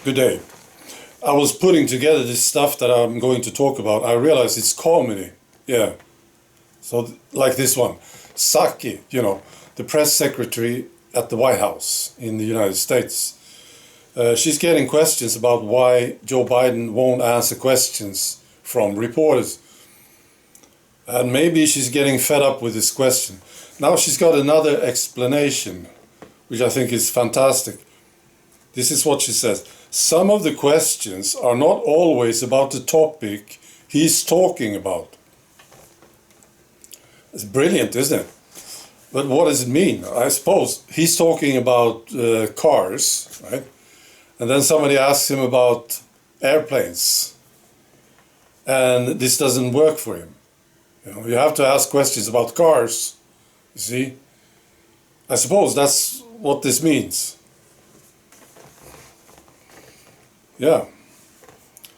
Good day. I was putting together this stuff that I'm going to talk about. I realized it's comedy. Yeah. So, like this one. Psaki, the press secretary at the White House in the United States. She's getting questions about why Joe Biden won't answer questions from reporters. And maybe she's getting fed up with this question. Now she's got another explanation, which I think is fantastic. This is what she says. Some of the questions are not always about the topic he's talking about. It's brilliant, isn't it? But what does it mean? I suppose he's talking about cars, right? And then somebody asks him about airplanes. And this doesn't work for him. You have to ask questions about cars, you see? I suppose that's what this means. Yeah.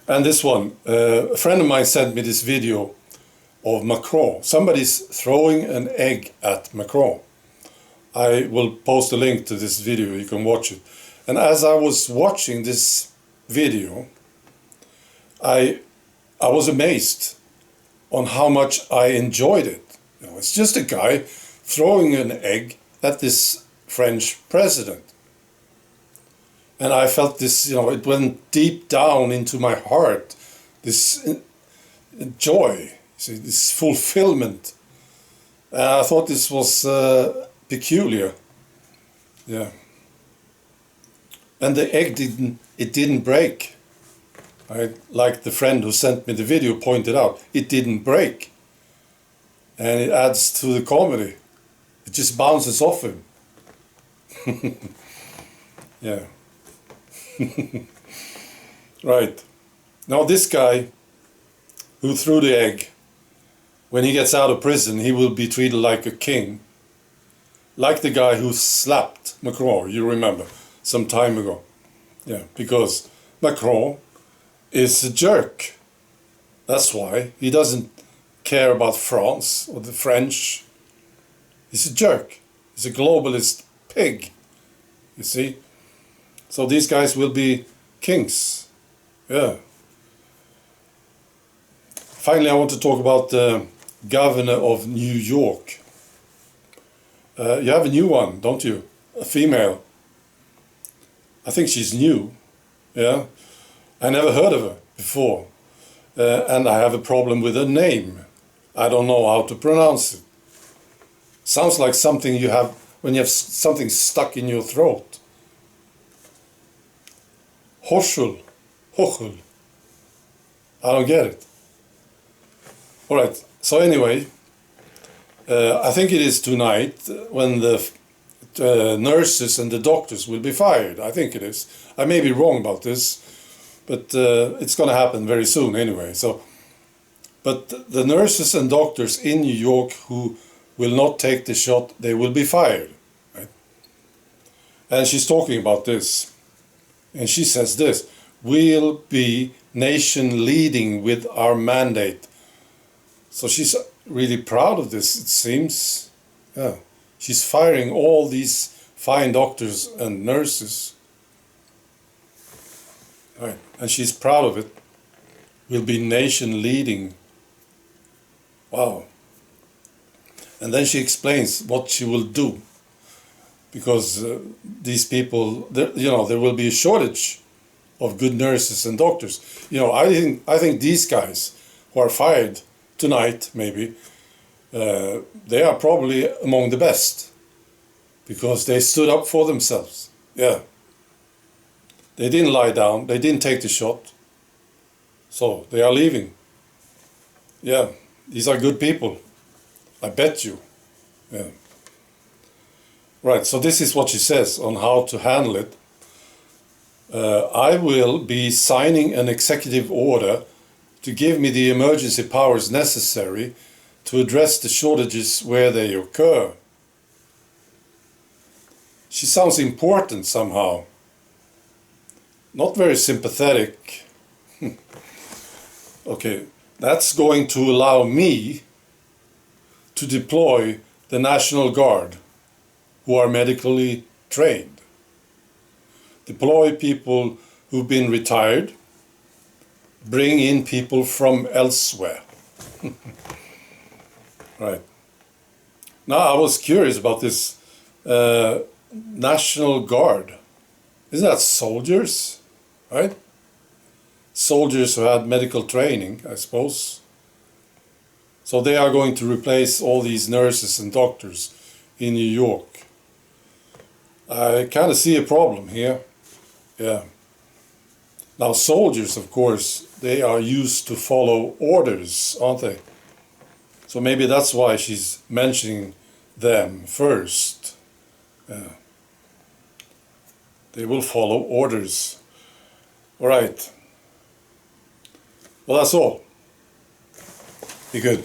And this one, a friend of mine sent me this video of Macron. Somebody's throwing an egg at Macron. I will post a link to this video, you can watch it. And as I was watching this video, I was amazed on how much I enjoyed it. It's just a guy throwing an egg at this French president. And I felt this, it went deep down into my heart, this joy, see, this fulfillment. And I thought this was peculiar. Yeah. And the egg didn't break. Right? Like the friend who sent me the video pointed out, it didn't break. And it adds to the comedy. It just bounces off him. Yeah. Right. Now this guy who threw the egg, when he gets out of prison, he will be treated like a king. Like the guy who slapped Macron, you remember, some time ago. Yeah, because Macron is a jerk. That's why he doesn't care about France or the French. He's a jerk. He's a globalist pig, you see. So these guys will be kings. Yeah. Finally, I want to talk about the governor of New York. You have a new one, don't you? A female. I think she's new. Yeah. I never heard of her before. And I have a problem with her name. I don't know how to pronounce it. Sounds like something you have when you have something stuck in your throat. Hochul. I don't get it. All right. So anyway, I think it is tonight when the nurses and the doctors will be fired. I think it is. I may be wrong about this, but it's going to happen very soon anyway. So, but the nurses and doctors in New York who will not take the shot, they will be fired. Right? And she's talking about this. And she says this, we'll be nation leading with our mandate. So she's really proud of this, it seems. Yeah. She's firing all these fine doctors and nurses. Right. And she's proud of it. We'll be nation leading. Wow. And then she explains what she will do. Because these people, there will be a shortage of good nurses and doctors. I think these guys who are fired tonight, maybe, they are probably among the best, because they stood up for themselves. Yeah, they didn't lie down. They didn't take the shot. So they are leaving. Yeah, these are good people. I bet you. Yeah. Right, so this is what she says on how to handle it. I will be signing an executive order to give me the emergency powers necessary to address the shortages where they occur. She sounds important somehow. Not very sympathetic. Okay, that's going to allow me to deploy the National Guard, who are medically trained. Deploy people who've been retired, bring in people from elsewhere. Right. Now I was curious about this National Guard. Isn't that soldiers, right? Soldiers who had medical training, I suppose. So they are going to replace all these nurses and doctors in New York. I kind of see a problem here. Yeah. Now soldiers, of course, they are used to follow orders, aren't they? So maybe that's why she's mentioning them first. They will follow orders. All right. Well, that's all. Be good.